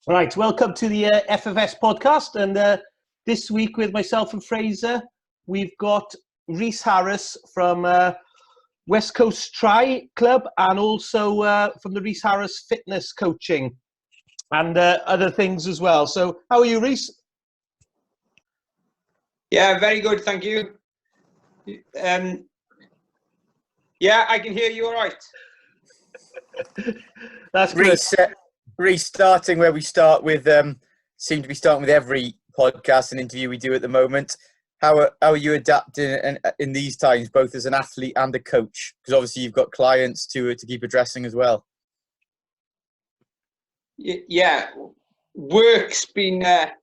Right, welcome to the FFS Podcast, and this week with myself and Fraser, we've got Rhys Harries from West Coast Tri Club, and also from the Rhys Harries Fitness Coaching, and other things as well. So, how are you, Rhys? Yeah, very good, thank you. Yeah, I can hear you all right. That's good. Rhys, starting where we start with, seem to be starting with every podcast and interview we do at the moment. How are you adapting in these times, both as an athlete and a coach? Because obviously you've got clients to keep addressing as well. Yeah, work's been a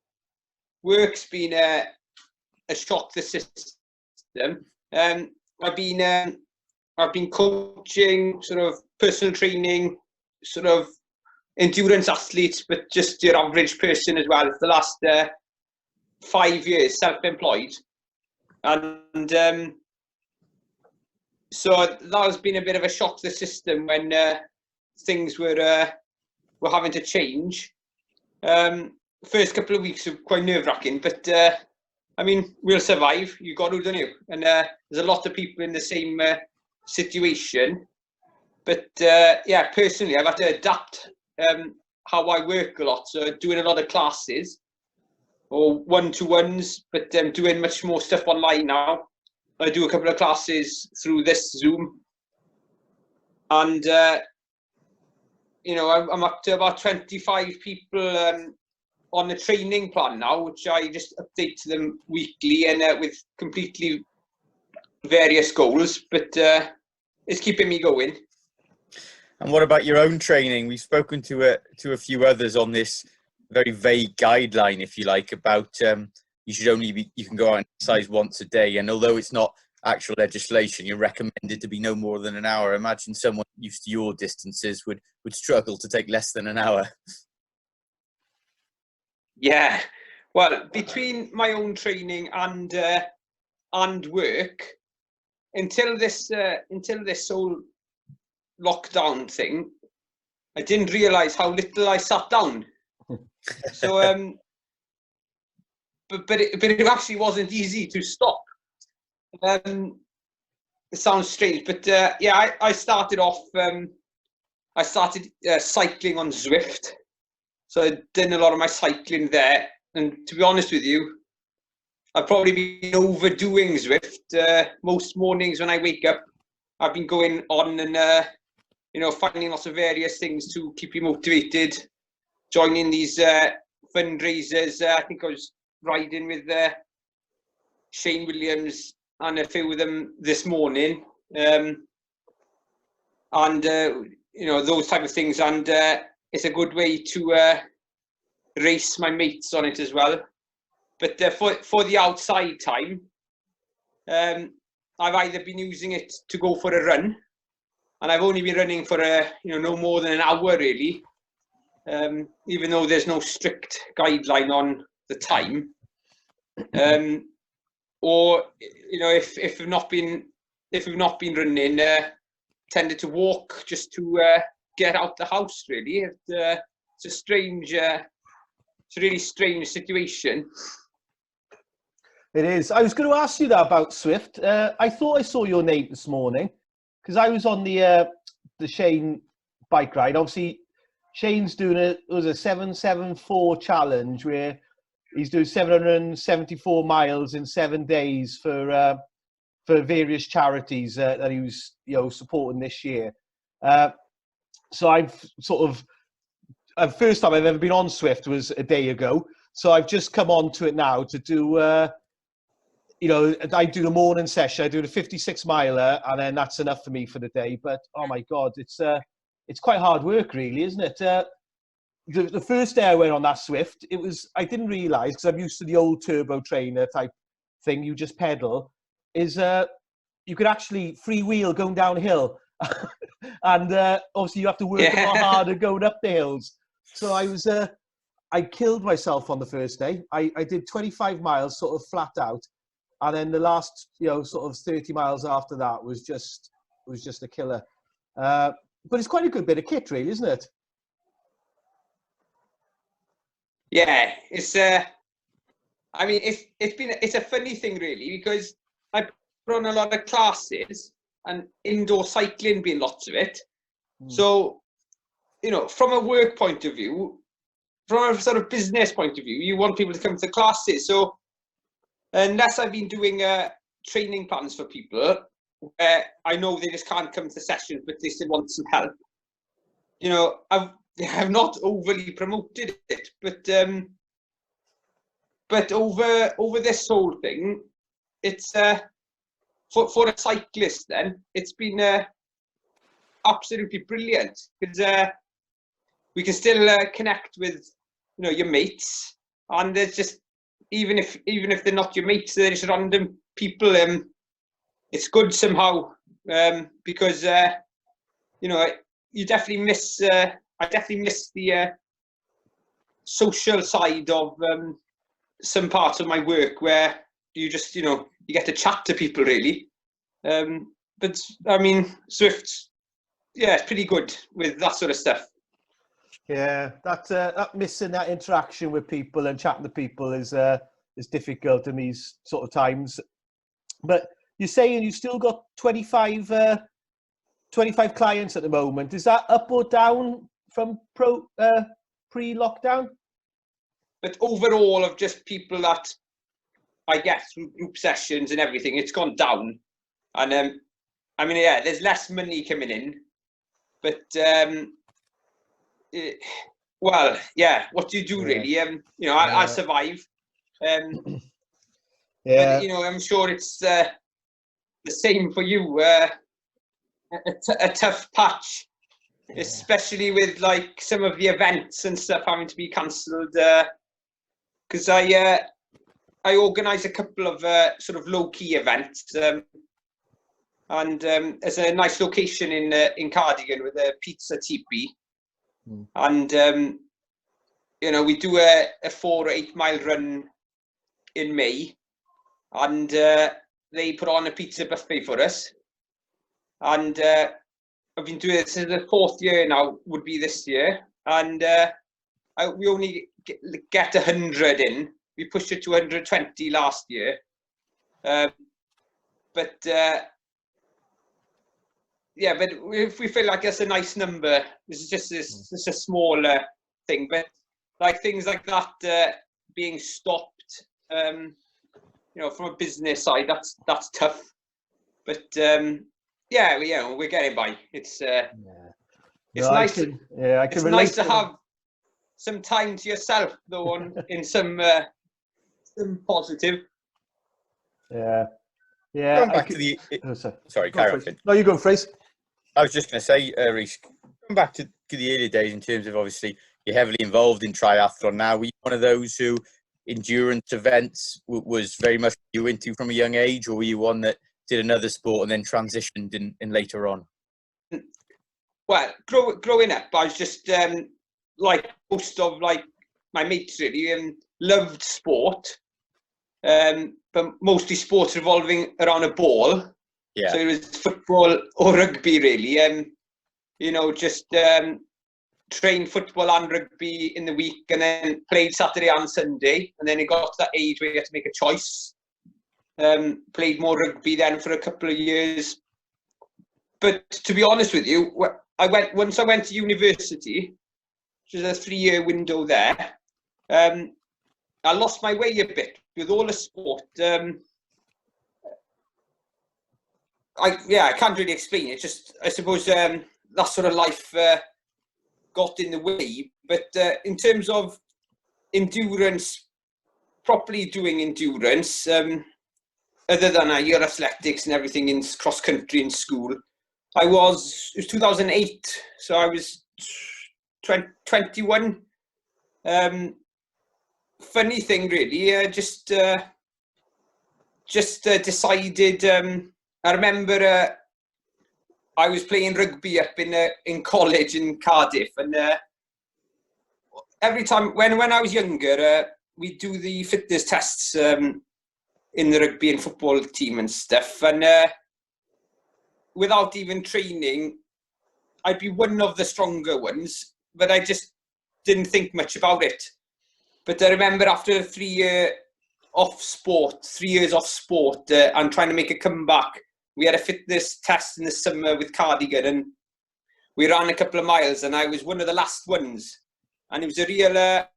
shock to the system. I've been coaching, sort of personal training, sort of endurance athletes, but just your average person as well for the last 5 years, self-employed, and so that has been a bit of a shock to the system when things were having to change. First couple of weeks were quite nerve-wracking, but I mean, we'll survive. You got to, don't you? And there's a lot of people in the same situation, but yeah, personally, I've had to adapt how I work a lot. So doing a lot of classes or one-to-ones, but doing much more stuff online now. I do a couple of classes through this Zoom, and you know, I'm up to about 25 people on the training plan now, which I just update to them weekly, and with completely various goals, but it's keeping me going. And what about your own training? We've spoken to a few others on this very vague guideline, if you like, about you can go out and exercise once a day, and although it's not actual legislation, you're recommended to be no more than an hour. Imagine someone used to your distances would struggle to take less than an hour. Yeah, well, between my own training and work, until this whole lockdown thing, I didn't realise how little I sat down. So, but it actually wasn't easy to stop. It sounds strange, but yeah, I started off. I started cycling on Zwift, so I'd done a lot of my cycling there. And to be honest with you, I've probably been overdoing Zwift. Most mornings when I wake up, I've been going on and you know, finding lots of various things to keep you motivated. Joining these fundraisers. I think I was riding with Shane Williams and a few of them this morning, and you know, those type of things. And it's a good way to race my mates on it as well. But for the outside time, I've either been using it to go for a run, and I've only been running for no more than an hour really, even though there's no strict guideline on the time. Or you know, if we've not been running, tended to walk just to get out the house. Really, it's a strange, it's a really strange situation. It is. I was going to ask you that about Zwift. I thought I saw your name this morning because I was on the Shane bike ride. Obviously, Shane's doing a 774 challenge where he's doing 774 miles in 7 days for various charities that he was supporting this year. So I've sort of first time I've ever been on Zwift was a day ago. So I've just come on to it now to do. I do the morning session. I do the 56 miler, and then that's enough for me for the day. But oh my God, it's quite hard work, really, isn't it? The first day I went on that Zwift, I didn't realise, because I'm used to the old turbo trainer type thing. You just pedal. You could actually freewheel going downhill, and obviously you have to work a lot harder going up the hills. So I killed myself on the first day. I did 25 miles sort of flat out. And then the last, sort of 30 miles after that was just a killer. But it's quite a good bit of kit, really, isn't it? Yeah, it's I mean, it's a funny thing really, because I've run a lot of classes and indoor cycling being lots of it. So, you know, from a work point of view, from a sort of business point of view, you want people to come to the classes. So unless I've been doing training plans for people where I know they just can't come to sessions, but they still want some help, you know, I've not overly promoted it, but over this whole thing, it's for a cyclist then, it's been absolutely brilliant, because we can still connect with, you know, your mates, and there's just, even if they're not your mates, they're just random people. It's good somehow, because you know, you definitely miss. I definitely miss the social side of some parts of my work where you just, you know, you get to chat to people really. But I mean, Swift's, yeah, it's pretty good with that sort of stuff. Yeah, that missing that interaction with people and chatting to people is difficult in these sort of times. But you're saying you've still got 25 clients at the moment. Is that up or down from pre-lockdown? But overall, of just people that I get through group sessions and everything, it's gone down. And I mean, yeah, there's less money coming in, but well, yeah, what do you do really? You know, I'll survive. Yeah. But you know, I'm sure it's the same for you. A tough patch, especially with like some of the events and stuff having to be cancelled. Because I organise a couple of sort of low key events, and there's a nice location in Cardigan with a pizza teepee. And you know, we do a 4 or 8 mile run in May, and they put on a pizza buffet for us. And I've been doing it since the 4th year now, would be this year, and we only get 100 in. We pushed it to 120 last year, but yeah, but if we feel like that's a nice number, it's just a small thing. But like things like that being stopped, you know, from a business side, that's tough. But yeah, we're getting by. It's nice. It's nice to have some time to yourself, though, in some positive. Yeah. Going back to the... Sorry, carry on. No, you go, Rhys. I was just going to say, Rhys, going back to the early days in terms of, obviously, you're heavily involved in triathlon now. Were you one of those who endurance events was very much you into from a young age, or were you one that did another sport and then transitioned in later on? Well, growing up, I was just like most of like my mates really, loved sport, but mostly sports revolving around a ball. Yeah. So it was football or rugby really. You know, just trained football and rugby in the week, and then played Saturday and Sunday. And then it got to that age where you had to make a choice. Played more rugby then for a couple of years. But to be honest with you, once I went to university, which is a 3-year window there, I lost my way a bit with all the sport. I can't really explain it. Just, I suppose that sort of life got in the way. But in terms of endurance, properly doing endurance, other than your athletics and everything in cross country in school, it was 2008, so I was 21. Funny thing, really. Just decided. I remember I was playing rugby up in college in Cardiff, and every time when I was younger, we'd do the fitness tests in the rugby and football team and stuff, and without even training, I'd be one of the stronger ones, but I just didn't think much about it. But I remember after 3 years off sport, and trying to make a comeback, we had a fitness test in the summer with Cardigan, and we ran a couple of miles, and I was one of the last ones. And it was a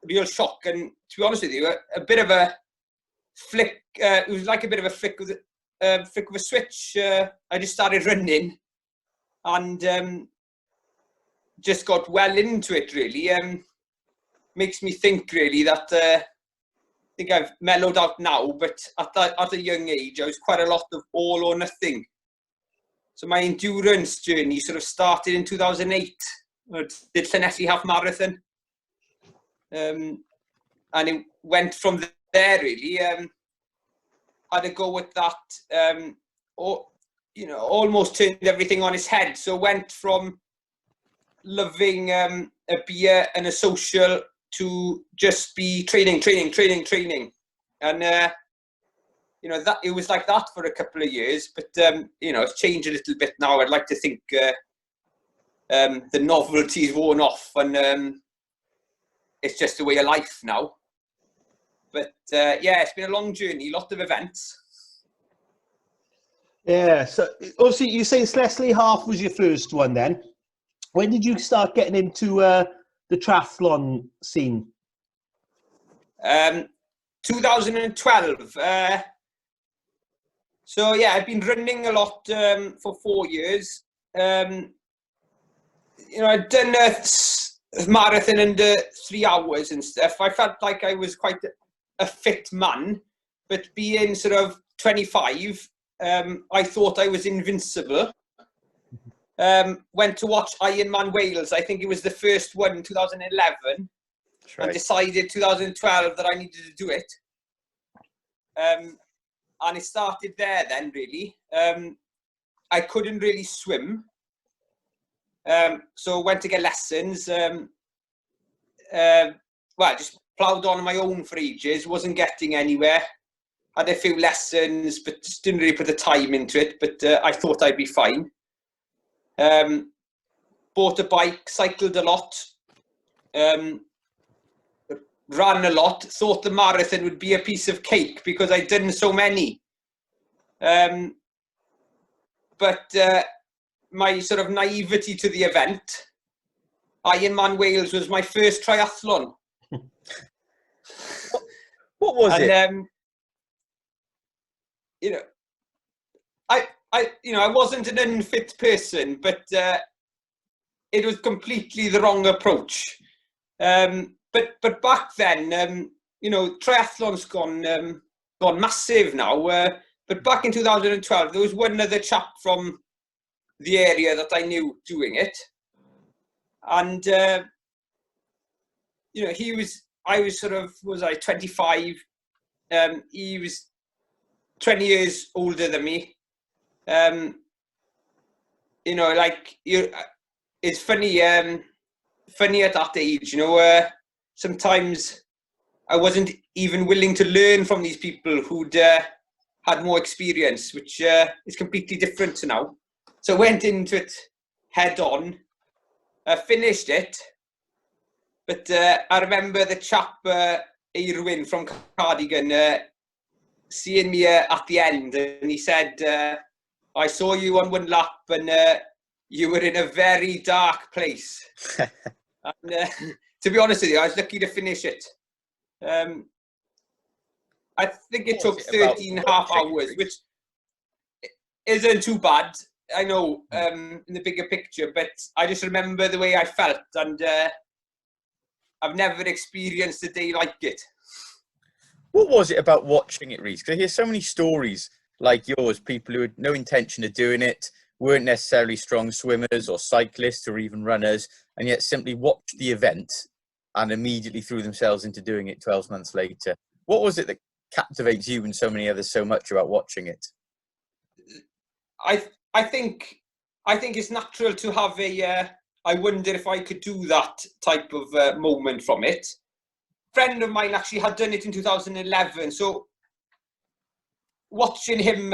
real shock. And to be honest with you, a bit of a flick. It was like a bit of a flick of a switch. I just started running, and just got well into it. Really, makes me think really that I think I've mellowed out now. But at a young age, I was quite a lot of all or nothing. So my endurance journey sort of started in 2008. I did Llanelli half marathon, and it went from there really. Had a go at that, almost turned everything on its head. So went from loving a beer and a social to just be training, and that it was like that for a couple of years. But it's changed a little bit now. I'd like to think the novelty's worn off, and it's just a way of life now. But it's been a long journey, lot of events. Yeah, so obviously you say Llanelli half was your first one then. When did you start getting into the triathlon scene? 2012. So yeah, I've been running a lot for 4 years. I'd done a marathon under 3 hours and stuff. I felt like I was quite a fit man, but being sort of 25, I thought I was invincible. Went to watch Ironman Wales. I think it was the first one in 2011. That's right. And decided 2012 that I needed to do it. And it started there then, really. I couldn't really swim. So went to get lessons. Just ploughed on my own for ages. Wasn't getting anywhere. Had a few lessons, but just didn't really put the time into it. But I thought I'd be fine. Bought a bike, cycled a lot, ran a lot, thought the marathon would be a piece of cake because I'd done so many. But my sort of naivety to the event, Ironman Wales was my first triathlon. What was it? I wasn't an unfit person, but it was completely the wrong approach. But back then, triathlon's gone massive now. But back in 2012, there was one other chap from the area that I knew doing it, and I was 25. He was 20 years older than me. It's funny at that age, sometimes I wasn't even willing to learn from these people who'd had more experience, which is completely different to now. So I went into it head on, finished it, but I remember the chap, Irwin from Cardigan, seeing me at the end, and he said, I saw you on one lap and you were in a very dark place. And, to be honest with you, I was lucky to finish it. I think it took 13 and a half hours, which isn't too bad, I know, in the bigger picture, but I just remember the way I felt, and I've never experienced a day like it. What was it about watching it, Rhys? Because I hear so many stories like yours, people who had no intention of doing it, weren't necessarily strong swimmers or cyclists or even runners, and yet simply watched the event and immediately threw themselves into doing it 12 months later. What was it that captivates you and so many others so much about watching it? I think it's natural to have I wonder if I could do that type of moment from it. A friend of mine actually had done it in 2011, so watching him,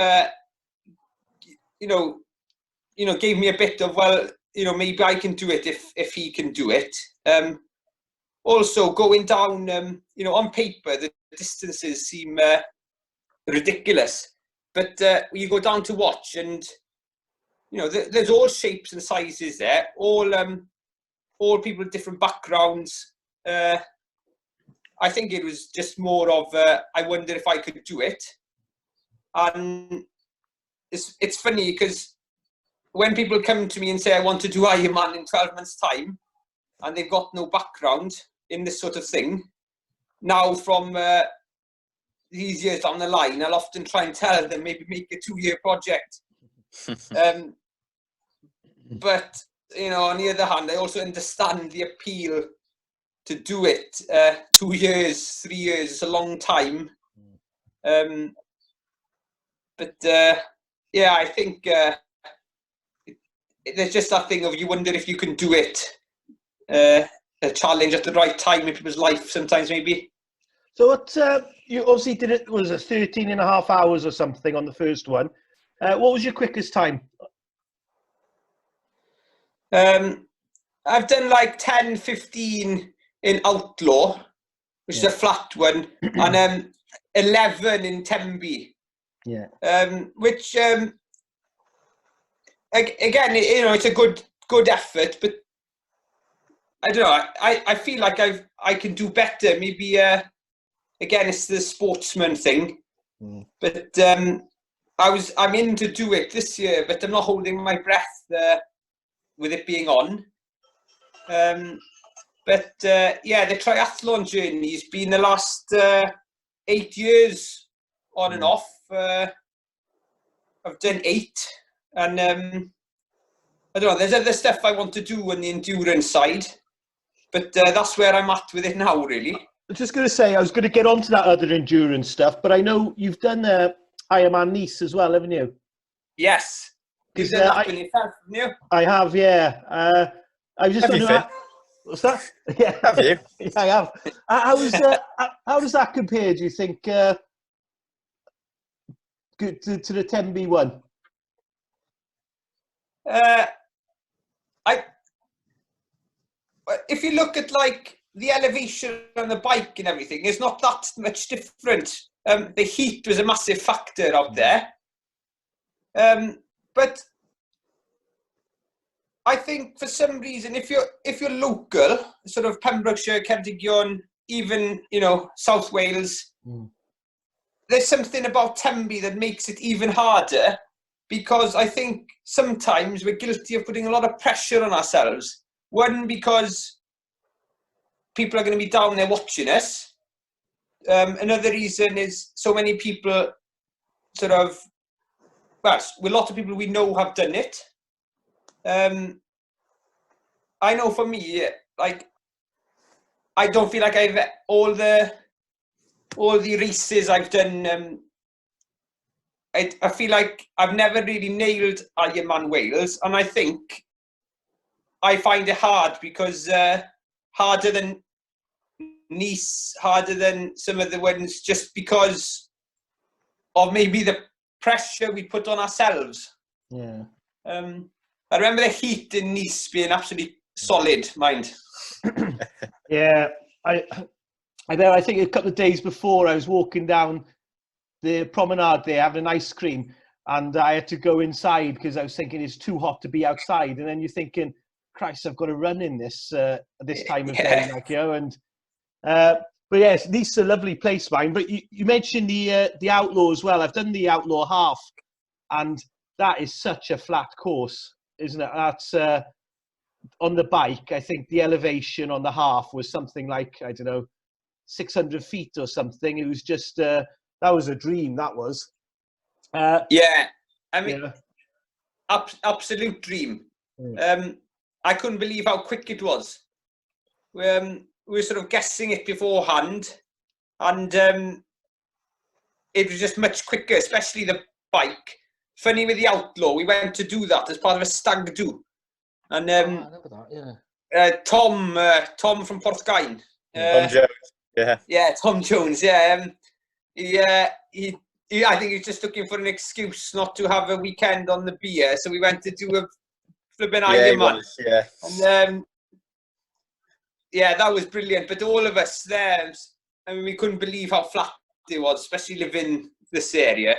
gave me a bit of, maybe I can do it if he can do it. also going down, on paper, the distances seem ridiculous. But you go down to watch and, there's all shapes and sizes there, all people with different backgrounds. I think it was just more of, I wonder if I could do it. And it's funny because when people come to me and say, I want to do Ironman in 12 months' time, and they've got no background in this sort of thing, now from these years down the line, I'll often try and tell them maybe make a 2-year project. But, on the other hand, I also understand the appeal to do it. 2 years, 3 years, it's a long time. But I think there's just that thing of you wonder if you can do it, a challenge at the right time in people's life sometimes maybe. So what, you obviously did it, was it 13 and a half hours or something on the first one. What was your quickest time? I've done like 10, 15 in Outlaw, which is a flat one, and 11 in Tembe. Yeah. Which again, it's a good effort, but I don't know. I feel like I can do better. Maybe again, it's the sportsman thing. But I'm in to do it this year, but I'm not holding my breath with it being on. But the triathlon journey has been the last 8 years on and off. I've done 8, and I don't know, there's other stuff I want to do on the endurance side, but that's where I'm at with it now, really. I was just going to say, I was going to get onto that other endurance stuff, but I know you've done Ironman Nice as well, haven't you? Yes. You've done that one yourself, haven't you? I have, yeah. I was just wondering, what's that? Yeah, have you? Yeah, I have. How does that compare, do you think, to the Tembe one? If you look at like the elevation on the bike and everything, it's not that much different. The heat was a massive factor out there. But I think for some reason, if you're local, sort of Pembrokeshire, Ceredigion, even South Wales, there's something about Tembe that makes it even harder, because I think sometimes we're guilty of putting a lot of pressure on ourselves. One, because people are going to be down there watching us. Another reason is so many people a lot of people we know have done it. I know for me, like, I don't feel like I've all the races I've done. I feel like I've never really nailed Ironman Wales, and I think I find it hard because harder than Nice, harder than some of the ones, just because of maybe the pressure we put on ourselves. Yeah. I remember the heat in Nice being absolutely solid, mind. Yeah, I think a couple of days before I was walking down the promenade there having an ice cream, and I had to go inside because I was thinking it's too hot to be outside, and then you're thinking, Christ, I've got to run in this time of day, and but yes, Nice is a lovely place, mine. But you mentioned the Outlaw as well. I've done the Outlaw half, and that is such a flat course, isn't it? That's on the bike. I think the elevation on the half was something like, I don't know, 600 feet or something. It was just that was a dream. That was. I mean, absolute dream. I couldn't believe how quick it was. We were sort of guessing it beforehand, and it was just much quicker, especially the bike. Funny with the Outlaw, we went to do that as part of a stag do, and I remember that, Tom from Porthgain, Tom Jones, Tom Jones, he I think he's just looking for an excuse not to have a weekend on the beer, so we went to do a flipping Ironman. And yeah, that was brilliant. But all of us there, I mean, we couldn't believe how flat it was, especially living this area.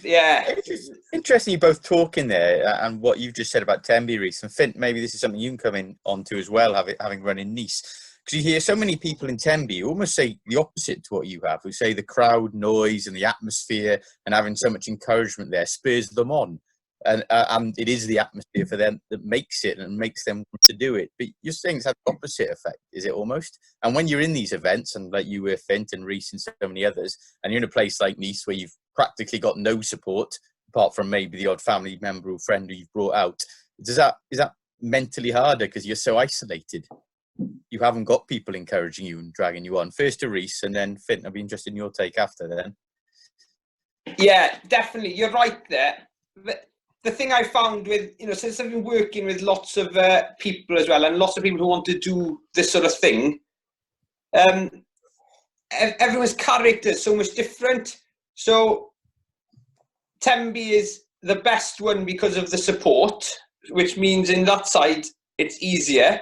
Yeah. It's interesting you both talking there and what you've just said about Tenby, Rhys. And Finn, maybe this is something you can come in onto as well, having run in Nice. Because you hear so many people in Tenby who almost say the opposite to what you have, who say the crowd noise and the atmosphere and having so much encouragement there spurs them on. And it is the atmosphere for them that makes it and makes them want to do it. But you're saying it's had the opposite effect, is it almost? And when you're in these events, and like you were, Finn and Rhys and so many others, and you're in a place like Nice where you've practically got no support, apart from maybe the odd family member or friend who you've brought out, is that mentally harder because you're so isolated? You haven't got people encouraging you and dragging you on. First to Rhys, and then Finn, I'll be interested in your take after then. Yeah, definitely. You're right there. The thing I found with, since I've been working with lots of people as well, and lots of people who want to do this sort of thing, everyone's character is so much different. So Tenby is the best one because of the support, which means in that side, it's easier.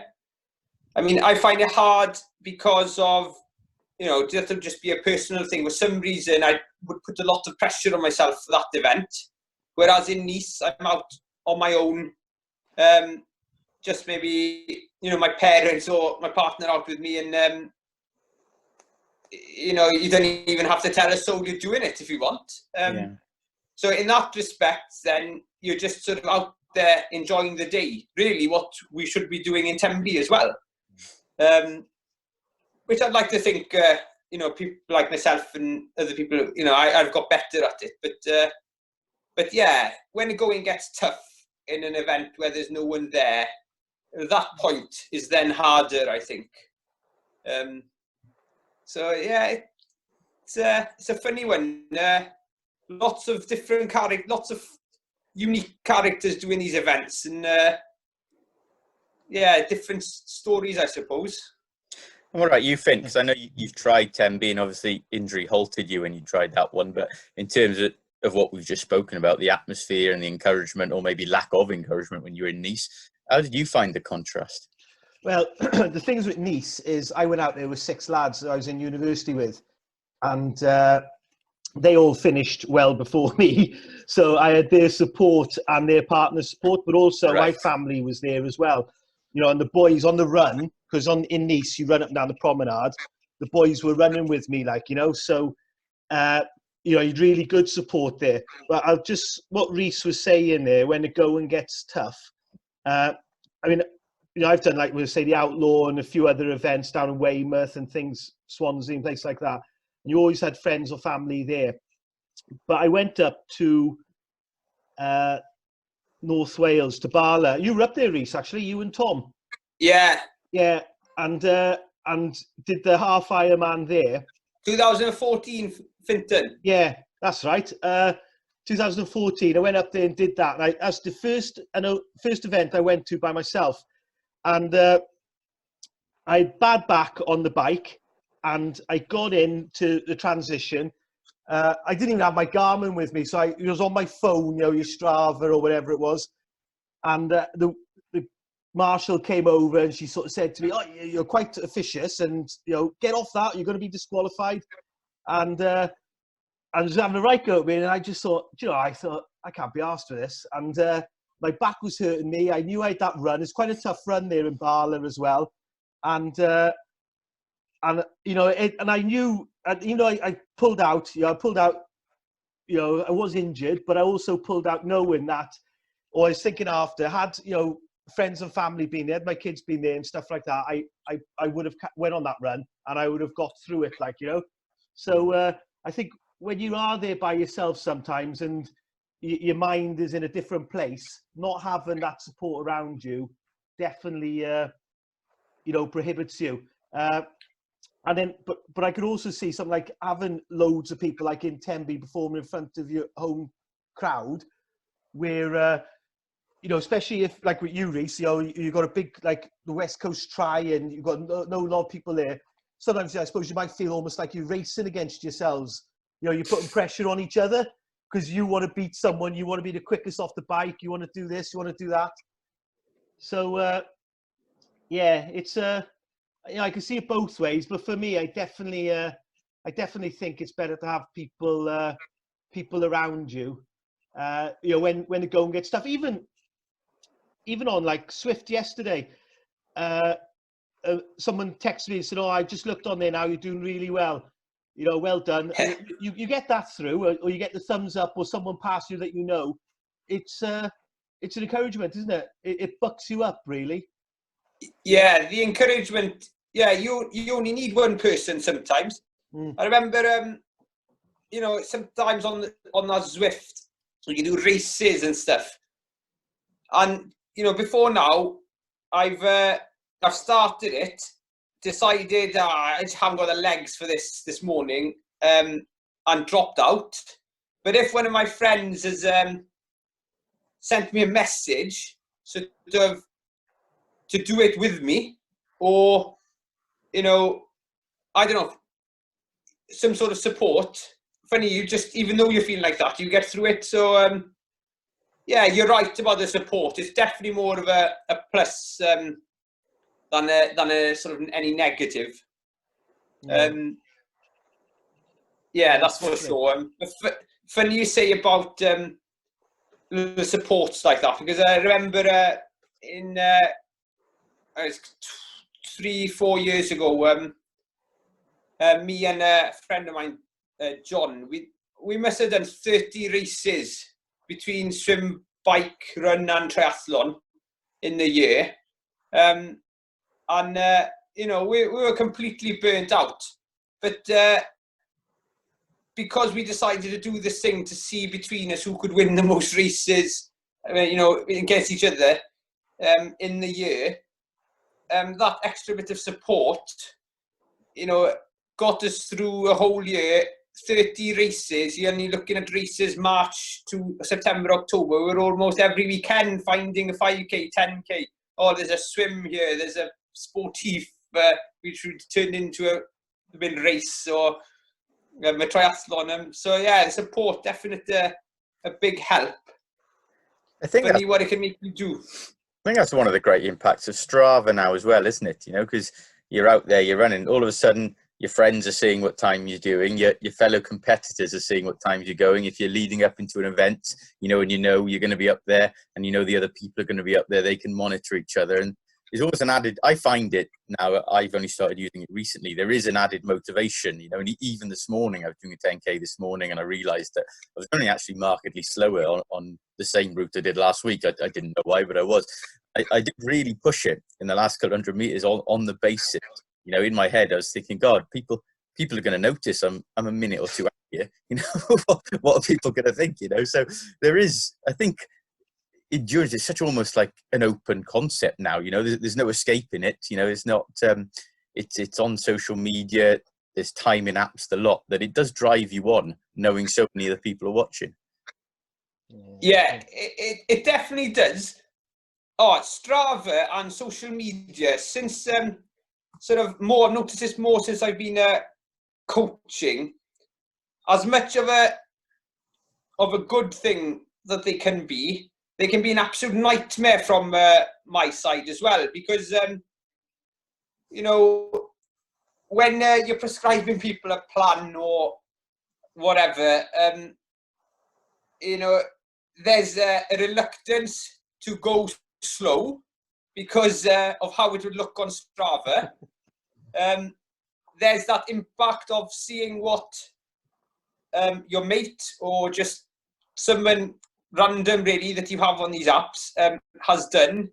I mean, I find it hard because of, just to just be a personal thing. For some reason, I would put a lot of pressure on myself for that event. Whereas in Nice, I'm out on my own. Just maybe, my parents or my partner out with me. And, you don't even have to tell a soul you're doing it if you want. So in that respect, then you're just sort of out there enjoying the day. Really what we should be doing in Tenby as well. Which I'd like to think, people like myself and other people, I've got better at it. But yeah, when the going gets tough in an event where there's no one there, that point is then harder, I think. So yeah, it's a funny one. Lots of different characters, lots of unique characters doing these events, and different stories, I suppose. And what about you, Finn? Because I know you've tried Tenby, and obviously injury halted you when you tried that one. But in terms of what we've just spoken about, the atmosphere and the encouragement, or maybe lack of encouragement when you were in Nice, how did you find the contrast? Well, the things with Nice is I went out there with 6 lads that I was in university with, and they all finished well before me. So I had their support and their partner's support, but also my family was there as well. And the boys on the run, because in Nice, you run up and down the promenade, the boys were running with me, so, you'd really good support there. But what Rhys was saying there, when the going gets tough, I've done, like we'll say, the Outlaw and a few other events down in Weymouth and things, Swansea and places like that. And you always had friends or family there. But I went up to North Wales, to Bala. You were up there, Rhys, actually, you and Tom. Yeah. Yeah, and did the half Ironman there. 2014, Finton. Yeah, that's right. 2014, I went up there and did that. And as the first event I went to by myself. And I had bad back on the bike, and I got into the transition. I didn't even have my Garmin with me, so it was on my phone, your Strava or whatever it was. And the marshal came over and she sort of said to me, "Oh, you're quite officious, and get off that. You're going to be disqualified." And I was having a right go at me, and I just thought, I can't be arsed with this. And my back was hurting me. I knew I had that run. It's quite a tough run there in Bala as well. And I knew, I pulled out. I pulled out. I was injured, but I also pulled out knowing that, or I was thinking after, had friends and family been there, had my kids been there and stuff like that, I would have went on that run and I would have got through it, So I think when you are there by yourself sometimes and your mind is in a different place, not having that support around you definitely, prohibits you. And then, but I could also see something like having loads of people like in Tenby performing in front of your home crowd, where, especially if, like with you, Rhys, you've got a big, like the West Coast Try and you've got no lot of people there. Sometimes I suppose you might feel almost like you're racing against yourselves. You're putting pressure on each other because you want to beat someone, you want to be the quickest off the bike, you want to do this, you want to do that. So, Yeah, it's I can see it both ways, but for me, I definitely think it's better to have people around you. When the going gets tough, even on like Swift yesterday, uh, someone texted me and said, "Oh, I just looked on there now. You're doing really well. Well done." And you get that through, or you get the thumbs up, or someone past you that you know. It's an encouragement, isn't it? It bucks you up, really. Yeah, the encouragement. Yeah, you only need one person sometimes. I remember, sometimes on that Zwift, you do races and stuff. And before now, I've started it, decided I just haven't got the legs for this morning, and dropped out. But if one of my friends has sent me a message, sort of to do it with me, or I don't know, some sort of support. Funny, you just, even though you're feeling like that, you get through it. So yeah, you're right about the support. It's definitely more of a plus than a sort of any negative. Yeah, that's for sure. Funny you say about the supports like that, because I remember in 3-4 years ago, me and a friend of mine, John, we must have done 30 races between swim, bike, run and triathlon in the year. And we were completely burnt out. But because we decided to do this thing to see between us who could win the most races, against each other in the year, that extra bit of support, got us through a whole year. 30 races. You're only looking at races March to September, October. We're almost every weekend finding a 5k, 10k. Oh, there's a swim here. There's a sportif, which would turn into a big race, or a triathlon. So yeah, support definitely a big help. I think that's what it can make you do. I think that's one of the great impacts of Strava now as well, isn't it? Because you're out there, you're running, all of a sudden your friends are seeing what time you're doing, your fellow competitors are seeing what times you're going. If you're leading up into an event, and you're going to be up there, and the other people are going to be up there, they can monitor each other. And there's always an added, I find it now, I've only started using it recently, there is an added motivation, and even this morning, I was doing a 10k this morning, and I realized that I was only actually markedly slower on the same route I did last week. I didn't know why, but I was. I did really push it in the last couple hundred meters on the basis. In my head, I was thinking, God, people are going to notice I'm a minute or two out here. What are people going to think? So there is, I think, endurance is such almost like an open concept now. There's no escaping it. It's not. It's on social media. There's time in apps, the lot, that it does drive you on, knowing so many other people are watching. Yeah, it definitely does. Oh, Strava and social media, since sort of more, I've noticed this more since I've been coaching, as much of a good thing that they can be an absolute nightmare from my side as well, because when you're prescribing people a plan or whatever, there's a reluctance to go slow because of how it would look on Strava. There's that impact of seeing what your mate or just someone random really that you have on these apps has done,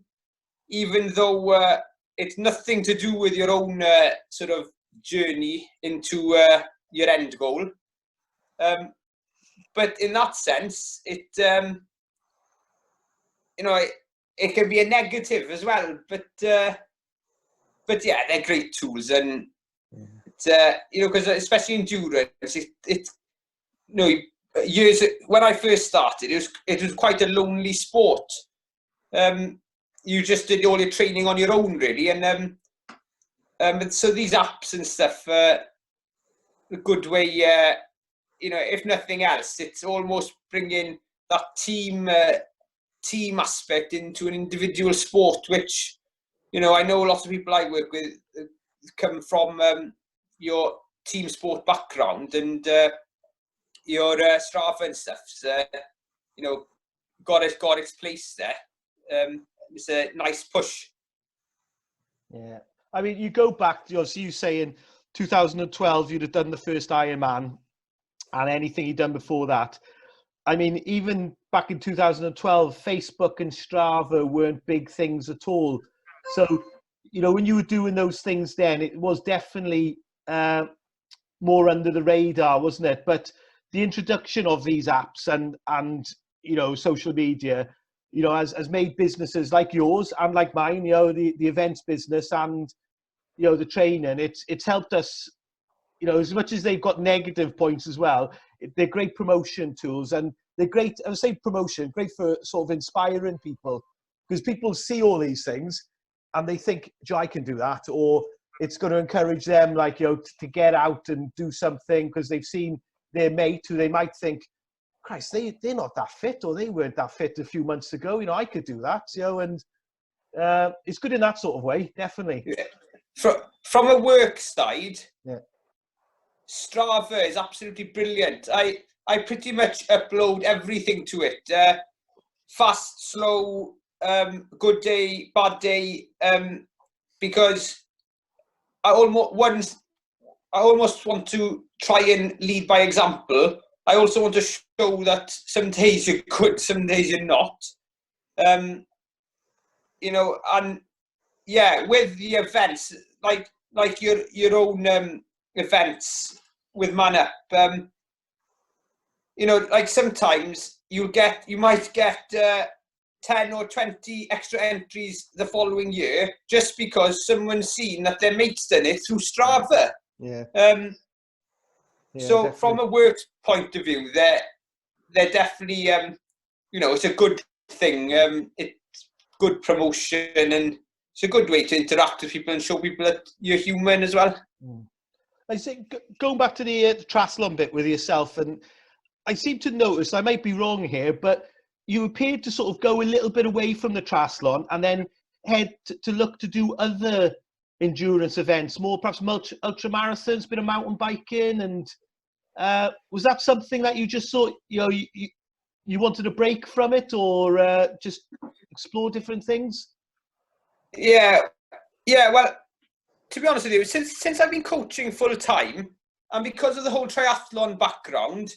even though it's nothing to do with your own sort of journey into your end goal. But in that sense, it it can be a negative as well. But yeah, they're great tools, and because especially endurance, years when I first started, it was quite a lonely sport. You just did all your training on your own, really, and so these apps and stuff, a good way. If nothing else, it's almost bringing that team aspect into an individual sport, which you know, I know lots of people I work with come from your team sport background, and your Strava and stuff, you know, got its place there. It's a nice push. Yeah. I mean, you go back, obviously you say in 2012 you'd have done the first Ironman, and anything you'd done before that. I mean, even back in 2012, Facebook and Strava weren't big things at all. So, you know, when you were doing those things then, it was definitely more under the radar, wasn't it? But the introduction of these apps and you know, social media, you know, has made businesses like yours and like mine, you know, the events business and, you know, the training, it's helped us, you know, as much as they've got negative points as well, they're great promotion tools, and they're great, I would say promotion, great for sort of inspiring people, because people see all these things and they think, I can do that, or it's going to encourage them, like, you know, to get out and do something because they've seen their mate who they might think, Christ, they're not that fit, or they weren't that fit a few months ago. You know, I could do that, you know, and it's good in that sort of way, definitely. Yeah. From a work side, yeah, Strava is absolutely brilliant. I pretty much upload everything to it. Fast, slow, good day, bad day, because I almost want to try and lead by example. I also want to show that some days you're good, some days you're not. You know, and yeah, with the events, like your own events with Man Up, you know, like sometimes you might get 10 or 20 extra entries the following year just because someone's seen that their mate's done it through Strava. Yeah. Yeah, so definitely. From a work point of view, they're definitely, you know, it's a good thing. It's good promotion, and it's a good way to interact with people and show people that you're human as well. I think going back to the triathlon bit with yourself, and I seem to notice, I might be wrong here, but you appeared to sort of go a little bit away from the triathlon and then head to look to do other endurance events, more perhaps ultra marathons, bit of mountain biking, and was that something that you just thought, you know, you wanted a break from it, or just explore different things? Yeah. Well, to be honest with you, since I've been coaching full time, and because of the whole triathlon background,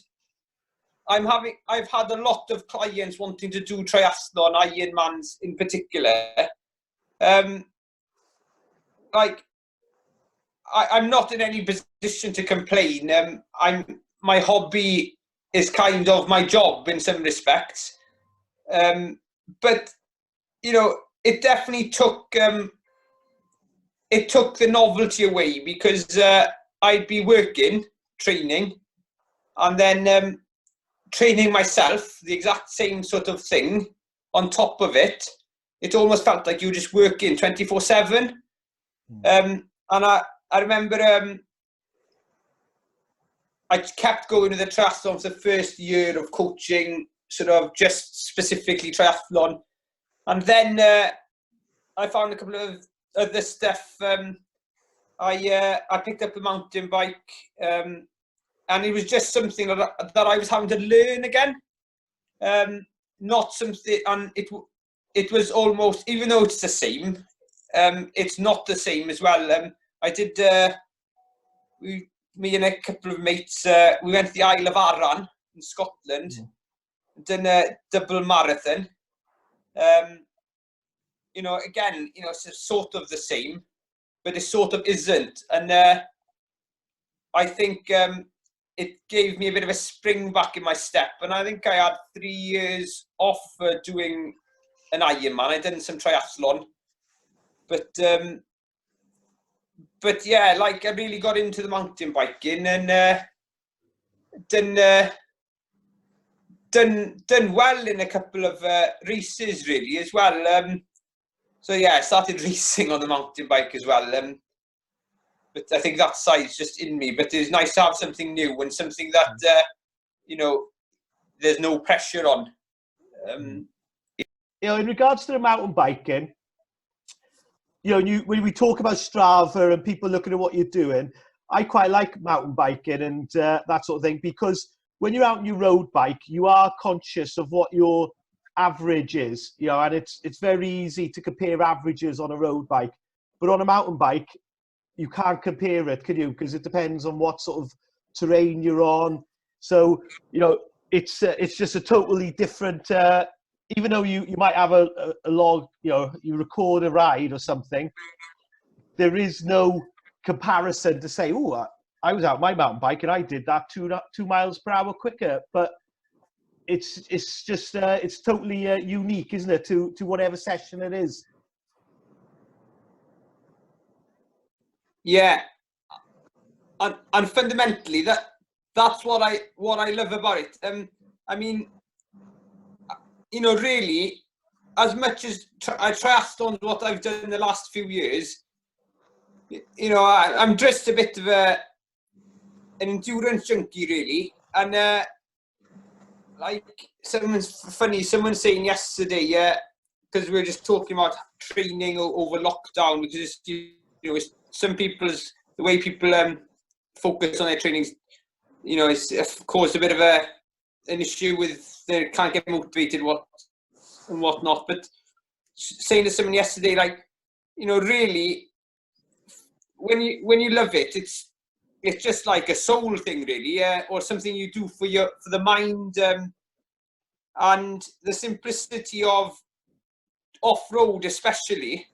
I've had a lot of clients wanting to do triathlon, Ironmans in particular. Like, I'm not in any position to complain. My hobby is kind of my job in some respects. But, you know, it definitely took the novelty away, because I'd be working, training, and then training myself, the exact same sort of thing on top of it. It almost felt like you were just working 24/7. And I remember I kept going to the triathlon for the first year of coaching, sort of just specifically triathlon. And then I found a couple of other stuff. I picked up a mountain bike, and it was just something that I was having to learn again. Not something, and it was almost, even though it's the same, it's not the same as well. I did, me and a couple of mates, we went to the Isle of Arran in Scotland, done a double marathon. You know, again, you know, it's sort of the same, but it sort of isn't. And I think it gave me a bit of a spring back in my step. And I think I had 3 years off doing an Ironman. I done some triathlon, but yeah, like, I really got into the mountain biking, and done well in a couple of races really as well. So yeah, I started racing on the mountain bike as well. But I think that side's just in me. But it's nice to have something new and something that you know, there's no pressure on. You know, in regards to the mountain biking, when we talk about Strava and people looking at what you're doing, I quite like mountain biking and that sort of thing, because when you're out on your road bike, you are conscious of what your average is, and it's very easy to compare averages on a road bike. But on a mountain bike, you can't compare it, can you? Because it depends on what sort of terrain you're on. So, it's just a totally different, even though you might have a log, you record a ride or something, there is no comparison to say, oh, I was out my mountain bike and I did that 2 miles per hour quicker. But it's just, it's totally unique, isn't it, to whatever session it is. Yeah, and fundamentally that's what I love about it. I mean, really, as much as triathlon's what I've done in the last few years, I'm just a bit of an endurance junkie, really. And like someone saying yesterday, because we were just talking about training over lockdown, because some people's, the way people focus on their trainings, it's caused a bit of an issue with they can't get motivated and whatnot. But saying to someone yesterday, like, really, when you love it, it's just like a soul thing, really, or something you do for the mind, and the simplicity of off-road, especially.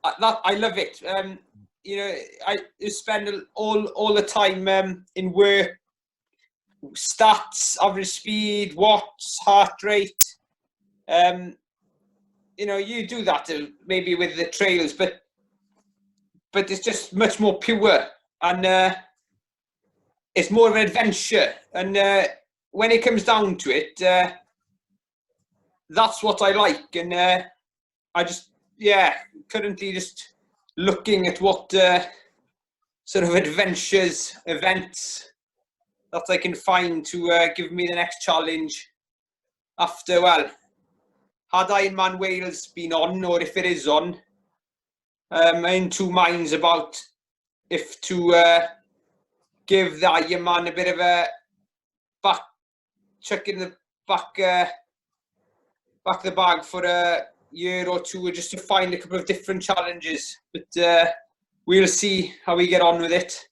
I love it. I spend all the time in work, stats, average speed, watts, heart rate. You do that maybe with the trails, but it's just much more pure, and it's more of an adventure. And when it comes down to it, that's what I like. And I just, currently just looking at what sort of adventures, events that I can find to give me the next challenge after, had Ironman Wales been on, or if it is on. I'm in two minds about if to give the Ironman a bit of a chuck in the back the bag for a year or two, just to find a couple of different challenges. But we'll see how we get on with it.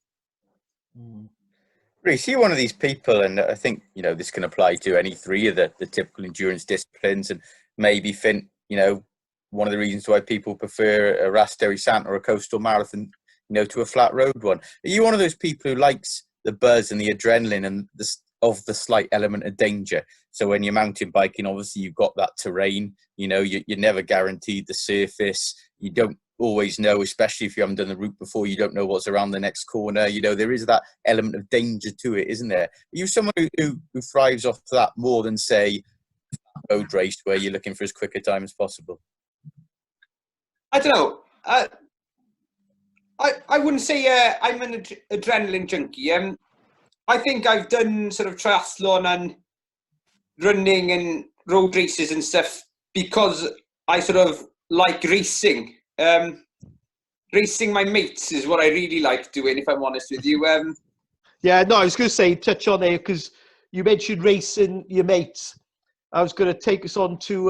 Rhys, you're one of these people, and I think this can apply to any three of the typical endurance disciplines, and maybe Finn, one of the reasons why people prefer a Raspberry Santa or a coastal marathon, to a flat road one. Are you one of those people who likes the buzz and the adrenaline and of the slight element of danger? So when you're mountain biking, obviously you've got that terrain, you're never guaranteed the surface. You don't always know, especially if you haven't done the route before, you don't know what's around the next corner. There is that element of danger to it, isn't there? Are you someone who thrives off that more than, say, a road race where you're looking for as quick a time as possible? I don't know. I wouldn't say I'm an adrenaline junkie. I think I've done sort of triathlon and running and road races and stuff because I sort of like racing. Racing my mates is what I really like doing, if I'm honest with you. Yeah, no, I was going to say, touch on there, because you mentioned racing your mates. I was going to take us on to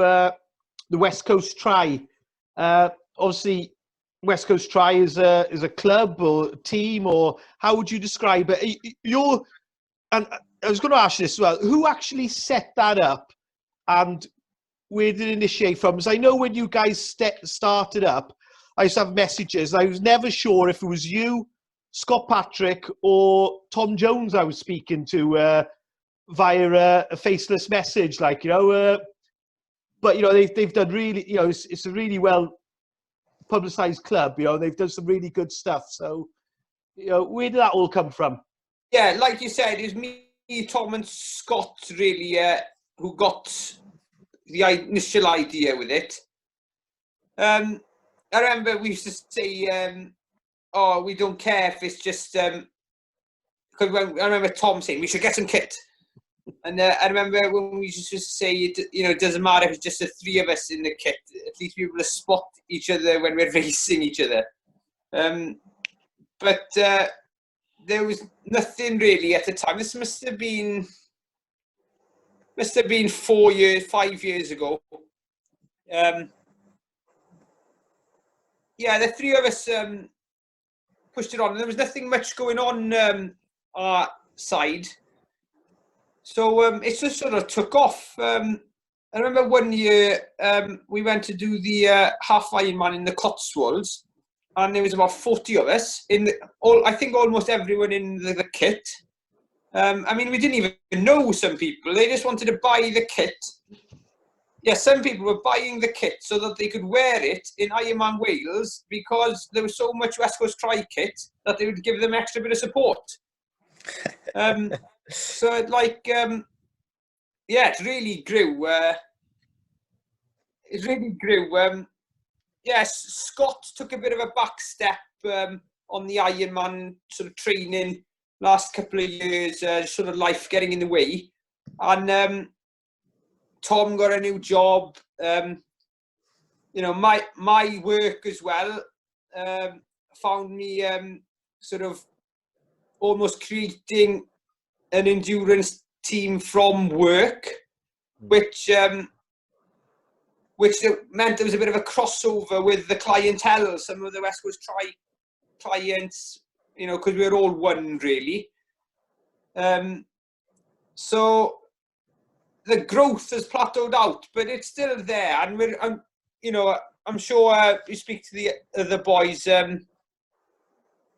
the West Coast Tri. Obviously, West Coast Tri is a club or team, or how would you describe it? And I was going to ask you this as well. Who actually set that up, and where did it initiate from? Because I know when you guys started up, I used to have messages. I was never sure if it was you, Scott Patrick, or Tom Jones I was speaking to via a faceless message, but they've done really, it's a really well publicized club. They've done some really good stuff. So, where did that all come from? Yeah, like you said, it was me, Tom, and Scott really who got the initial idea with it. I remember we used to say, we don't care if it's just because I remember Tom saying we should get some kit. And I remember when we used to say, it doesn't matter if it's just the three of us in the kit, at least be able to spot each other when we're racing each other. But there was nothing really at the time. This must have been 5 years ago. The three of us pushed it on. There was nothing much going on our side. So it just sort of took off. I remember one year we went to do the half Ironman in the Cotswolds, and there was about 40 of us I think almost everyone in the kit. We didn't even know some people. They just wanted to buy the kit. Yeah, some people were buying the kit so that they could wear it in Ironman Wales because there was so much West Coast Tri kit that they would give them extra bit of support. So it really grew. It really grew. Scott took a bit of a back step on the Ironman sort of training last couple of years, sort of life getting in the way. And Tom got a new job. My work as well found me sort of almost creating an endurance team from work, which meant there was a bit of a crossover with the clientele. Some of the West Coast Tri clients, because we're all one really. So the growth has plateaued out, but it's still there, and I'm sure you speak to the boys.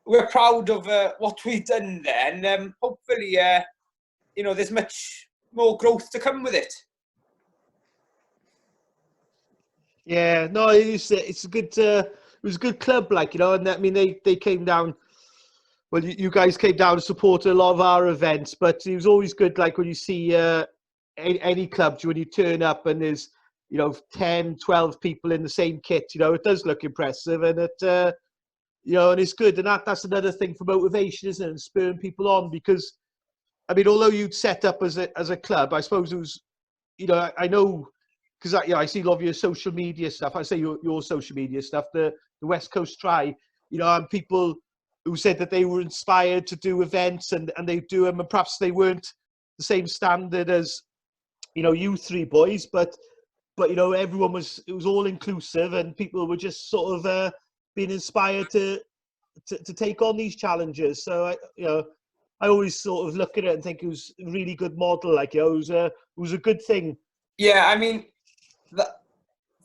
We're proud of what we've done there, and hopefully, there's much more growth to come with it. Yeah, no, it's a good. It was a good club, and they came down. Well, you guys came down to support a lot of our events, but it was always good, when you see any clubs, when you turn up and there's 10, 12 people in the same kit, it does look impressive, and it and it's good, and that's another thing for motivation, isn't it, and spurring people on, because although you'd set up as a club, I suppose it was, I know, because I see a lot of your social media stuff. I say your social media stuff, the West Coast Tri, and people who said that they were inspired to do events and they do them, and perhaps they weren't the same standard as you three boys, but everyone was all inclusive, and people were just sort of being inspired to take on these challenges. So I always sort of look at it and think it was a really good model. It was a good thing. Yeah,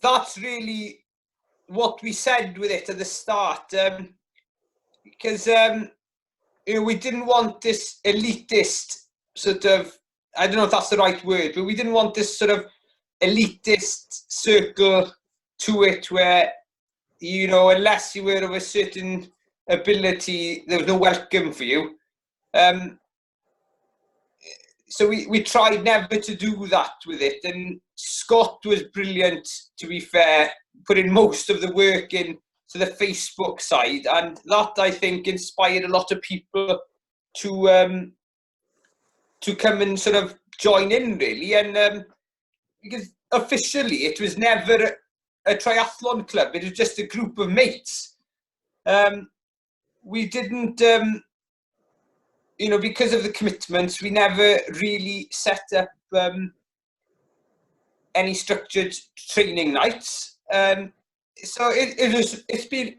that's really what we said with it at the start, because we didn't want this elitist sort of, I don't know if that's the right word, but we didn't want this sort of elitist circle to it where, unless you were of a certain ability, there was no welcome for you. So we tried never to do that with it, and Scott was brilliant, to be fair, putting most of the work in to the Facebook side, and that, I think, inspired a lot of people to come and sort of join in, really. And because officially it was never a triathlon club, it was just a group of mates. We didn't because of the commitments, we never really set up any structured training nights. So it's been,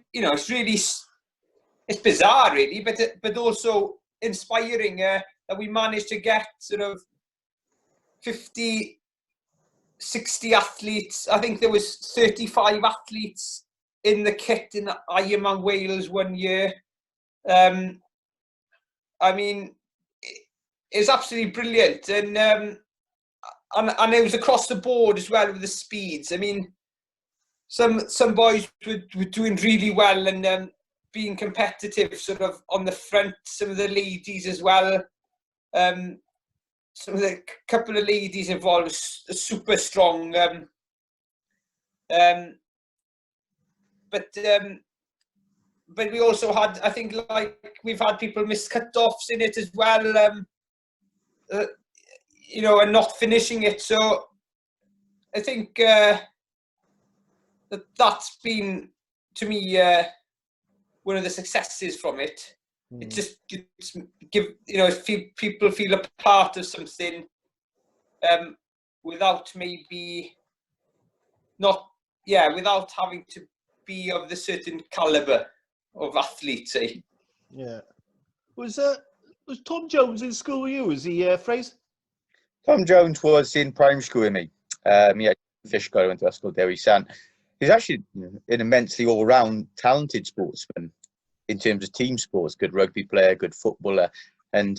it's bizarre really, but also inspiring that we managed to get sort of 50, 60 athletes. I think there was 35 athletes in the kit in Ironman Wales one year. It's absolutely brilliant, and it was across the board as well with the speeds. Some boys were doing really well and being competitive, sort of on the front. Some of the ladies as well. Some of the couple of ladies involved are super strong. But we also had, I think, we've had people miss cut-offs in it as well. and not finishing it. So I think that's been, to me, one of the successes from it. It just people feel a part of something without without having to be of the certain caliber of athlete, say. Yeah. Was Tom Jones in school with you? Was he, Fraser? Tom Jones was in primary school with me. Fishguard, I went to school there. He's actually an immensely all-round talented sportsman in terms of team sports. Good rugby player, good footballer, and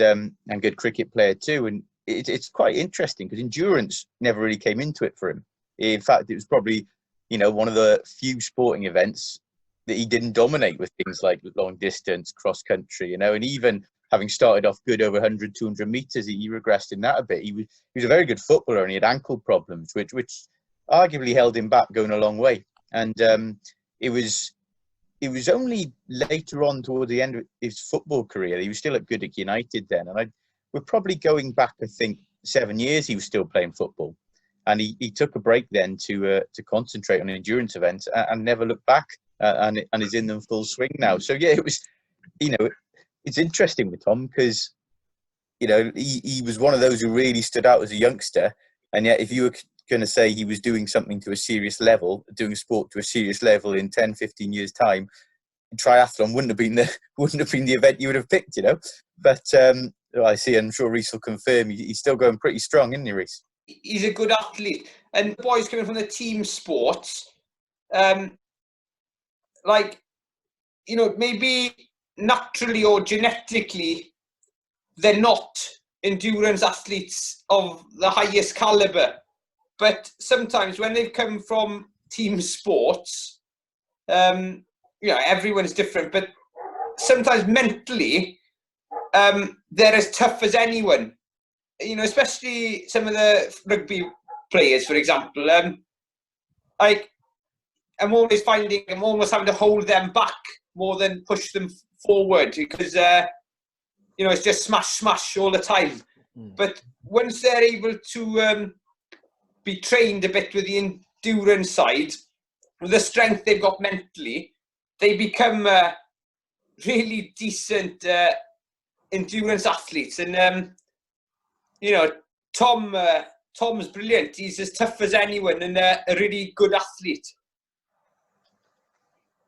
good cricket player too. And it's quite interesting because endurance never really came into it for him. In fact, it was probably one of the few sporting events that he didn't dominate with things like long distance, cross country, and even having started off good over 100, 200 meters, he regressed in that a bit. He was a very good footballer and he had ankle problems, which arguably held him back going a long way. And it was only later on toward the end of his football career, he was still at Goodwick United then. And we're probably going back, I think, 7 years he was still playing football. And he took a break then to concentrate on endurance events and never looked back and is in them full swing now. So, yeah, it was, it's interesting with Tom because, he was one of those who really stood out as a youngster. And yet if you were going to say he was doing something to a serious level, doing sport to a serious level in 10, 15 years' time, triathlon wouldn't have been the event you would have picked, But I see, I'm sure Rhys will confirm, he's still going pretty strong, isn't he, Rhys? He's a good athlete. And the boys coming from the team sports, maybe naturally or genetically, they're not endurance athletes of the highest caliber. But sometimes when they've come from team sports, everyone's different, but sometimes mentally, they're as tough as anyone. Especially some of the rugby players, for example. I'm always finding I'm almost having to hold them back more than push them forward because, it's just smash all the time. But once they're able to be trained a bit with the endurance side, with the strength they've got mentally, they become really decent endurance athletes. And Tom's brilliant. He's as tough as anyone and a really good athlete.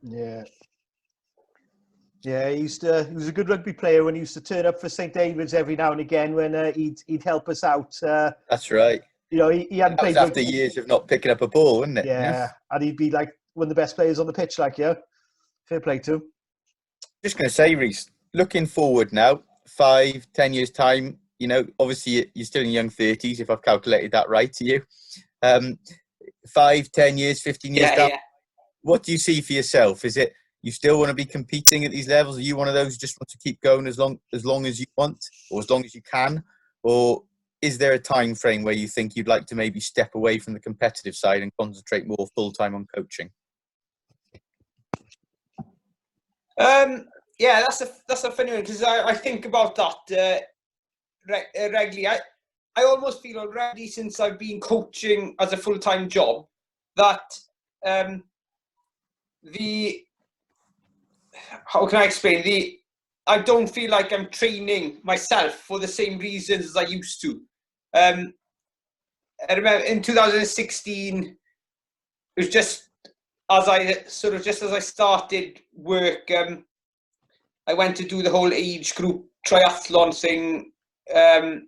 Yeah. Yeah, he was a good rugby player when he used to turn up for St David's every now and again when he'd help us out. That's right. He hadn't played after years of not picking up a ball, wasn't it? Yeah, and he'd be like one of the best players on the pitch, fair play to him. Just going to say, Rhys, looking forward now, 5-10 years time, obviously you're still in your young 30s, if I've calculated that right to you. 5, 10 years, 15 years down, what do you see for yourself? Is it you still want to be competing at these levels? Are you one of those who just want to keep going as long as you want or as long as you can? Or is there a time frame where you think you'd like to maybe step away from the competitive side and concentrate more full-time on coaching? Yeah, that's a funny one because I think about that regularly. I almost feel already since I've been coaching as a full-time job that how can I explain? I don't feel like I'm training myself for the same reasons as I used to. I remember in 2016, it was just as I started work, I went to do the whole age group triathlon thing. It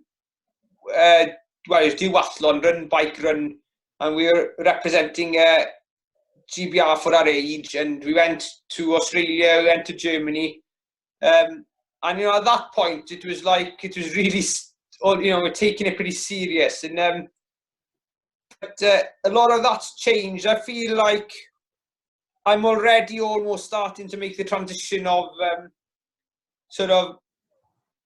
was duathlon, bike run, and we were representing GBR for our age, and we went to Australia, we went to Germany, and at that point it was really, we're taking it pretty serious, and but a lot of that's changed. I feel like I'm already almost starting to make the transition of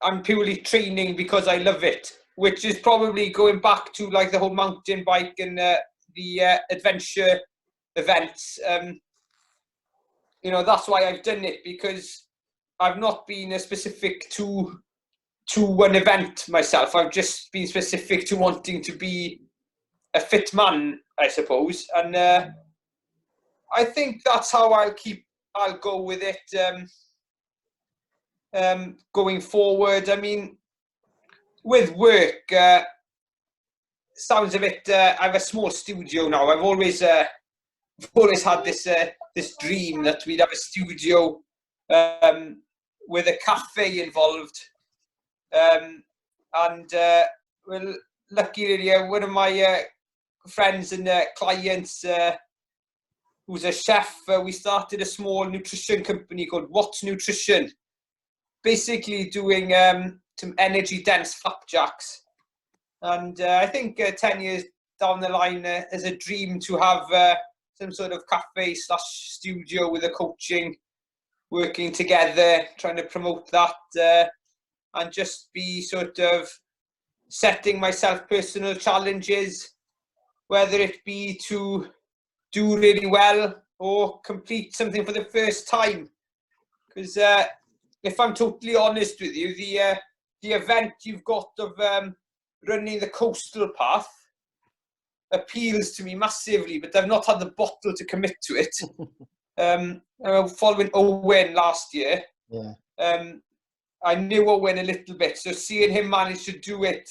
I'm purely training because I love it, which is probably going back to like the whole mountain bike and the adventure events. That's why I've done it, because I've not been specific to to one event myself. I've just been specific to wanting to be a fit man, I suppose. And I think that's how I'll go with it going forward. I mean, with work, sounds a bit, I have a small studio now. I've always had this dream that we'd have a studio with a cafe involved. Well, lucky really, one of my friends and clients who's a chef, we started a small nutrition company called What's Nutrition, basically doing some energy dense flapjacks. And I think 10 years down the line, there's a dream to have some sort of cafe / studio with a coaching, working together, trying to promote that, and just be sort of setting myself personal challenges, whether it be to do really well or complete something for the first time. Because if I'm totally honest with you, the event you've got of running the coastal path appeals to me massively, but I've not had the bottle to commit to it. Following Owen last year, I knew Owen a little bit, so seeing him manage to do it,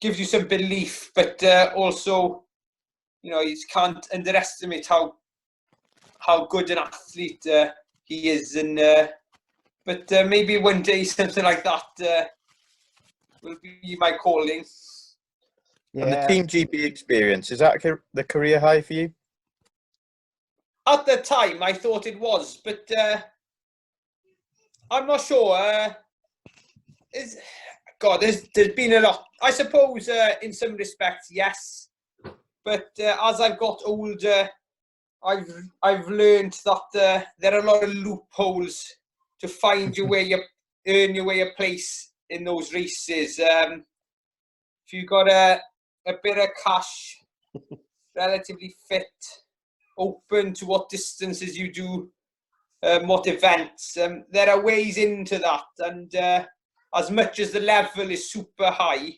gives you some belief, but also, you can't underestimate how good an athlete he is. And but maybe one day something like that will be my calling. Yeah. And the Team GB experience, is that the career high for you? At the time, I thought it was, but I'm not sure. There's been a lot. I suppose in some respects, yes. But as I've got older, I've learned that there are a lot of loopholes to find your way, earn your way a place in those races. If you've got a bit of cash, relatively fit, open to what distances you do, what events, there are ways into that. And as much as the level is super high,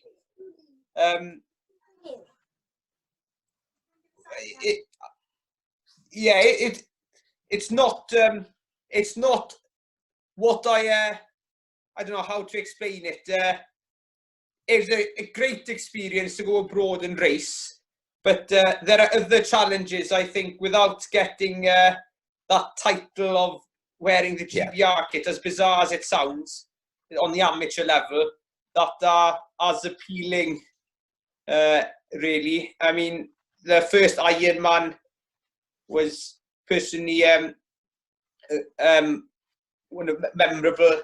it's not what I don't know how to explain it. It's a great experience to go abroad and race, but there are other challenges, I think, without getting that title of wearing the GBR kit, as bizarre as it sounds, on the amateur level, that are as appealing, really. I mean, the first Ironman was personally one of memorable.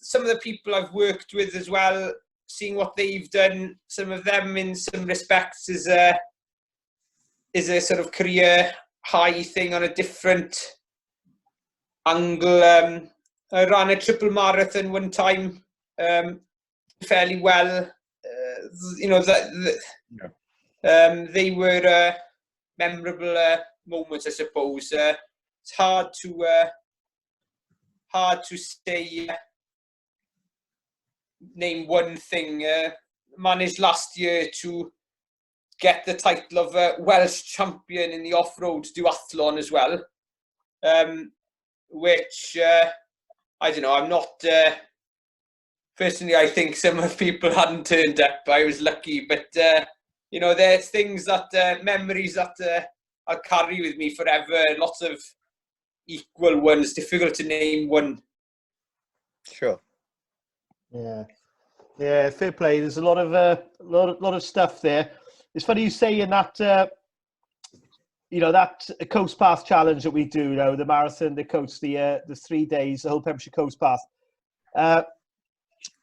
Some of the people I've worked with as well, seeing what they've done, some of them in some respects is a sort of career high thing on a different angle. I ran a triple marathon one time, fairly well. They were memorable moments, I suppose. It's hard to say. Name one thing. Managed last year to get the title of Welsh champion in the off-road duathlon as well, which I don't know. I'm not personally. I think some of the people hadn't turned up. I was lucky, but there's things that memories that I'll carry with me forever. Lots of equal ones. Difficult to name one. Sure. Yeah, fair play. There's a lot of stuff there. It's funny you saying that. That Coast Path challenge that we do. The marathon, the coast, the 3 days, the whole Pembrokeshire Coast Path. Of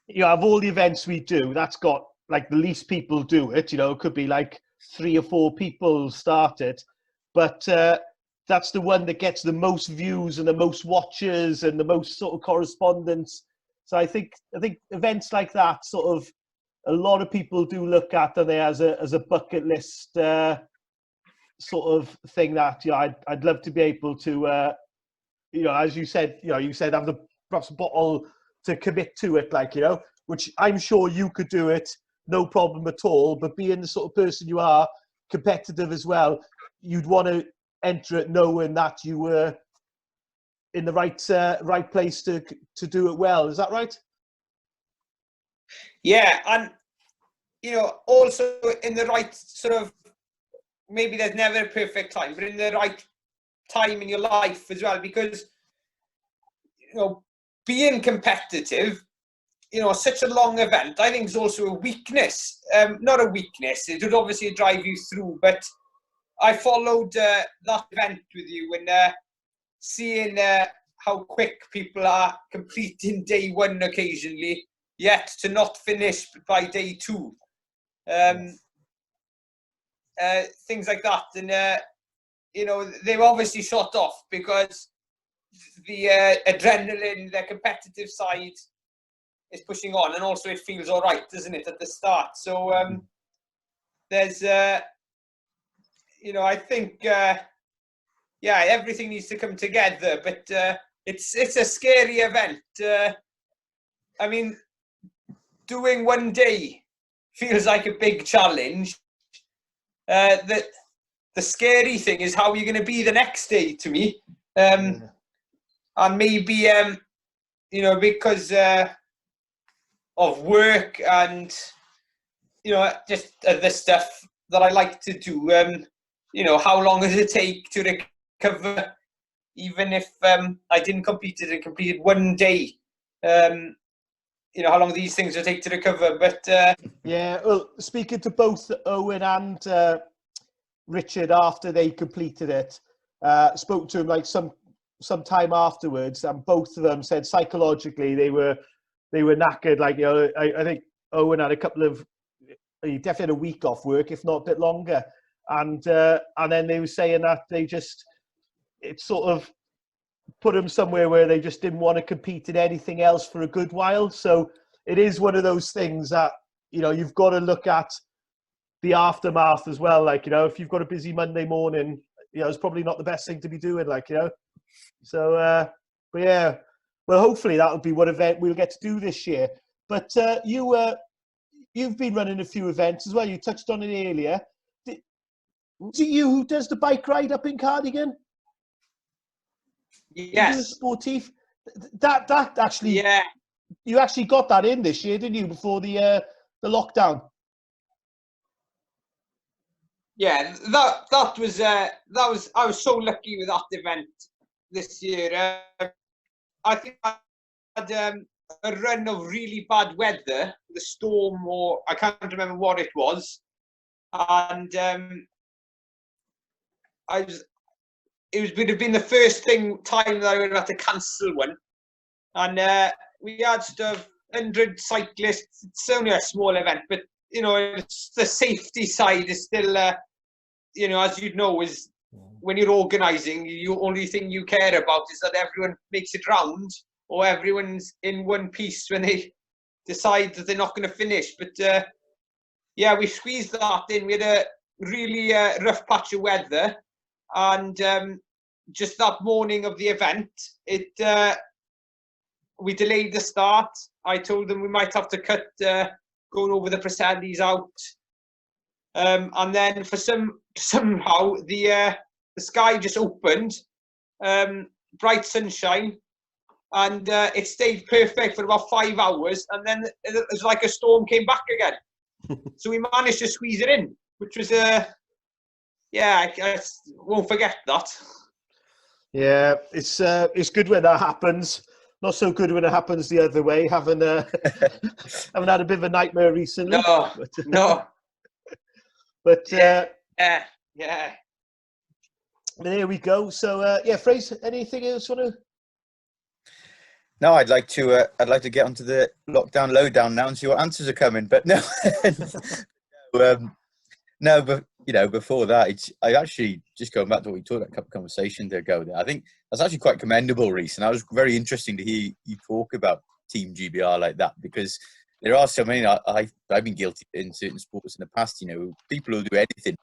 all the events we do, that's got like the least people do it. It could be like 3 or 4 people start it, but that's the one that gets the most views and the most watches and the most sort of correspondence. So I think events like that, sort of, a lot of people do look at them as a bucket list sort of thing that I'd love to be able to, as you said, have the perhaps a bottle to commit to it, like, you know, which I'm sure you could do it, no problem at all. But being the sort of person you are, competitive as well, you'd want to enter it knowing that you were in the right place to do it well. Is that right? Yeah, and you know, also in the right sort of, maybe there's never a perfect time, but in the right time in your life as well, because you know, being competitive, you know, such a long event, I think is also a weakness. Not a weakness, it would obviously drive you through, but I followed that event with you and seeing how quick people are completing day one occasionally, yet to not finish by day two. Things like that. And, you know, they were obviously shot off because the adrenaline, the competitive side is pushing on. And also it feels all right, doesn't it, at the start? So there's, you know, I think, yeah, everything needs to come together. But it's a scary event. I mean, doing one day feels like a big challenge. The scary thing is how you're going to be the next day, to me. And maybe, you know, because of work and, you know, just the stuff that I like to do, you know, how long does it take to recover? Even if I didn't complete it and completed one day, you know, how long these things will take to recover. But yeah, well, speaking to both Owen and Richard after they completed it, spoke to him like some time afterwards, and both of them said psychologically they were knackered. Like, you know, I think Owen had he definitely had a week off work, if not a bit longer, and then they were saying that it sort of put them somewhere where they just didn't want to compete in anything else for a good while. So it is one of those things that, you know, you've got to look at the aftermath as well. Like, you know, if you've got a busy Monday morning, you know, it's probably not the best thing to be doing, like, you know. So, but yeah, well, hopefully that'll be what event we'll get to do this year. But you've been running a few events as well. You touched on it earlier. Was it you who does the bike ride up in Cardigan? yes, Sportif. That actually, yeah, you actually got that in this year, didn't you? Before the lockdown. yeah, that was I was so lucky with that event this year. I think I had a run of really bad weather, the storm, or I can't remember what it was, and it would have been the first time that I would have had to cancel one, and we had stuff 100 cyclists. It's only a small event, but you know, it's the safety side is still, you know, as you know, is when you're organising, the only thing you care about is that everyone makes it round, or everyone's in one piece when they decide that they're not going to finish. But yeah, we squeezed that in. We had a really rough patch of weather, and just that morning of the event, we delayed the start. I told them we might have to cut going over the Presendi's out, and then for somehow the sky just opened, bright sunshine, and it stayed perfect for about 5 hours, and then it was like a storm came back again. So we managed to squeeze it in, which was yeah, I won't forget that. Yeah, it's good when that happens. Not so good when it happens the other way. Haven't had a bit of a nightmare recently. No, no. But yeah. There we go. So yeah, Fraser, anything else you want to? No, I'd like to get onto the lockdown lowdown now and see what answers are coming. But no, no, but you know, before that, I actually just going back to what we talked about a couple of conversations ago. There, I think that's actually quite commendable, Rhys, and that was very interesting to hear you talk about Team GBR like that, because there are so many. I've been guilty in certain sports in the past. You know, people who do anything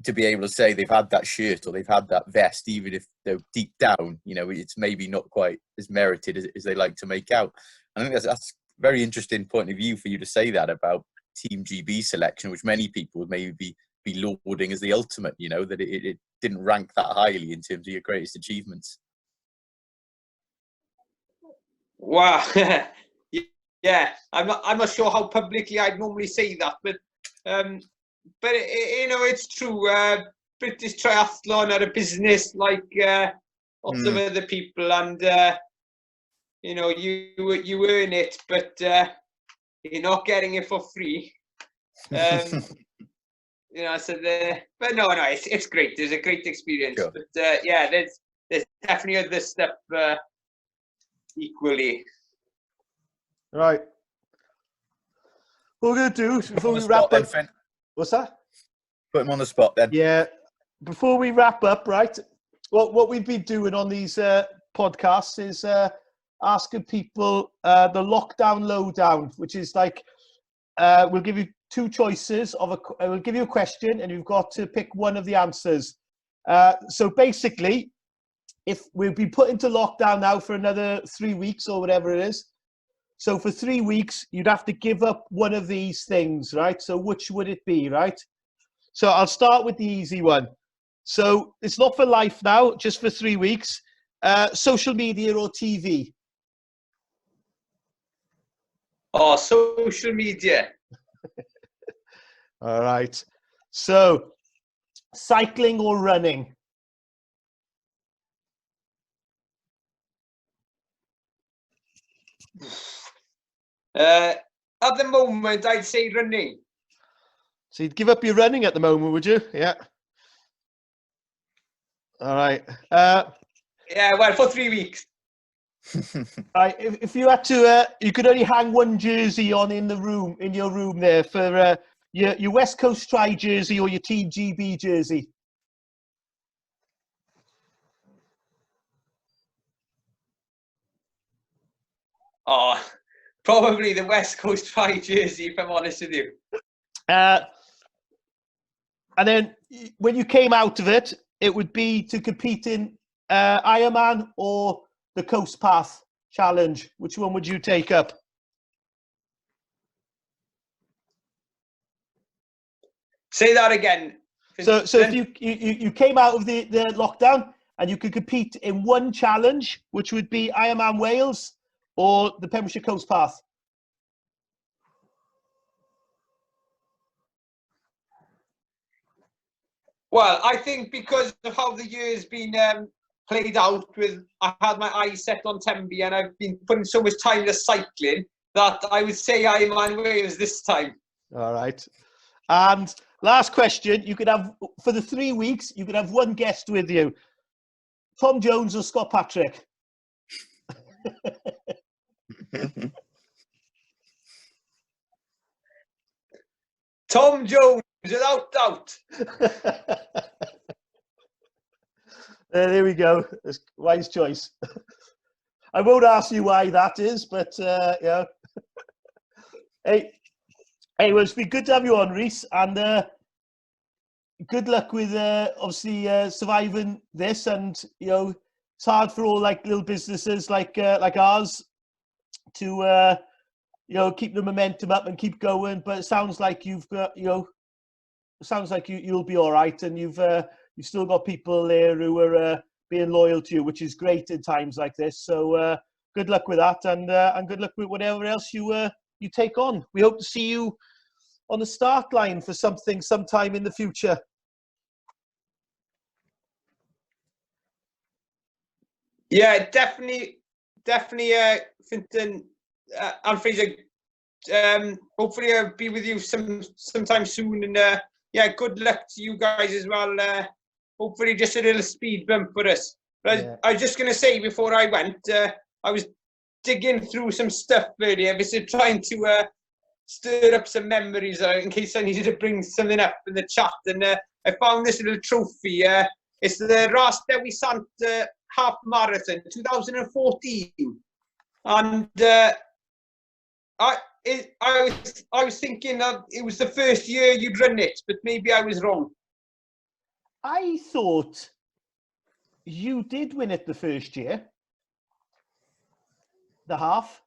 to be able to say they've had that shirt or they've had that vest, even if they're deep down, you know, it's maybe not quite as merited as they like to make out. I think that's a very interesting point of view for you to say that about Team GB selection, which many people would maybe be lauding as the ultimate, you know, that it didn't rank that highly in terms of your greatest achievements. Wow. Yeah, I'm not sure how publicly I'd normally say that, but you know, it's true. British Triathlon are a business like lots of other people, and you know, you earn it, but you're not getting it for free. You know, so but no, it's great. It's a great experience. Sure. But yeah, there's definitely other stuff equally. Right. What we're going to do before we wrap up... What's that? Put him on the spot then. Yeah. Before we wrap up, right, what we've been doing on these podcasts is asking people the lockdown lowdown, which is like, we'll give you two choices. We'll give you a question and you've got to pick one of the answers. So basically, if we'll be put into lockdown now for another 3 weeks or whatever it is, so for 3 weeks, you'd have to give up one of these things, right? So which would it be, right? So I'll start with the easy one. So it's not for life now, just for 3 weeks. Social media or TV? Oh, social media. All right. So cycling or running? At the moment, I'd say running. So you'd give up your running at the moment, would you? Yeah. All right. Yeah, well, for 3 weeks. Right. If you had to, you could only hang one jersey on in your room there for your West Coast Tri jersey or your Team GB jersey. Oh, probably the West Coast Tri jersey, if I'm honest with you. And then when you came out of it, it would be to compete in Ironman or the Coast Path Challenge. Which one would you take up? Say that again. So if you came out of the lockdown and you could compete in one challenge, which would be Ironman Wales or the Pembrokeshire Coast Path? Well, I think because of how the year's been played out, I had my eyes set on Temby and I've been putting so much time into cycling that I would say Ironman Wales this time. All right. And last question, you could have, for the 3 weeks, you could have one guest with you. Tom Jones or Scott Patrick? Tom Jones, without doubt. There we go. Wise choice. I won't ask you why that is, but yeah. Hey, well, it's been good to have you on, Rhys, and good luck with obviously surviving this. And you know, it's hard for all like little businesses like ours to you know, keep the momentum up and keep going. But it sounds like you've got, you know, it sounds like you'll be all right, and you've still got people there who are being loyal to you, which is great in times like this. So good luck with that, and good luck with whatever else you take on. We hope to see you on the start line for something sometime in the future. Yeah, definitely, Fintan and Fraser. Hopefully, I'll be with you sometime soon, and yeah, good luck to you guys as well. Hopefully, just a little speed bump for us. But yeah. I was just going to say before I went, I was digging through some stuff earlier, trying to stir up some memories in case I needed to bring something up in the chat. And I found this little trophy. It's the Ras Dewi Sant Half Marathon 2014, and I was thinking that it was the first year you'd run it, but maybe I was wrong. I thought you did win it the first year, the half,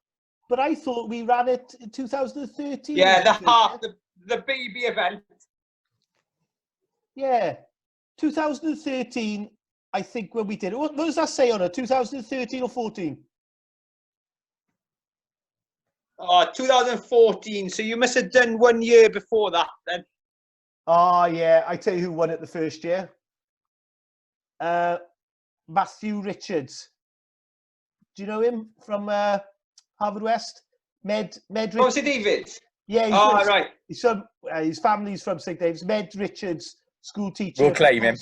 but I thought we ran it in 2013. Yeah, the half, the baby event. Yeah, 2013, I think, when we did it. What does that say on it? 2013 or 14? Oh, 2014. So you must have done 1 year before that then. Oh, yeah. I tell you who won it the first year. Matthew Richards. Do you know him from Harvard West? Med Richards. Oh, St David? Yeah. Right. He's from, his family's from St David's. Med Richards, school teacher. We'll claim him.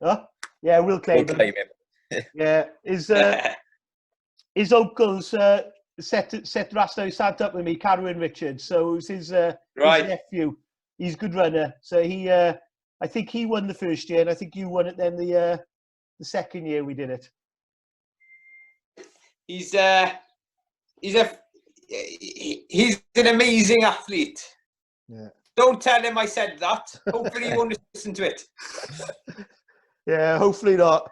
Huh? Yeah, we'll claim him. Yeah. His uncles set Rasto sat up with me, Carwyn Richards. So it was his nephew. He's a good runner. So he, I think he won the first year, and I think you won it then the second year we did it. He's an amazing athlete. Yeah. Don't tell him I said that. Hopefully he won't listen to it. Yeah, hopefully not.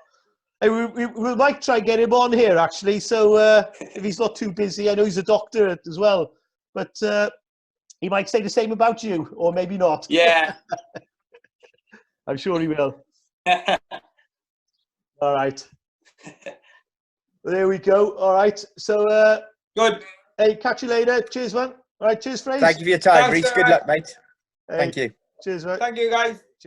Hey, we might try and get him on here actually. So if he's not too busy, I know he's a doctor as well, but he might say the same about you, or maybe not. Yeah. I'm sure he will. All right. There we go. All right. So Good. Hey, catch you later. Cheers, man. All right. Cheers, Fraser. Thank you for your time, Thanks, Rhys. Good luck, mate. Hey, Thank you. Cheers, mate. Thank you, guys.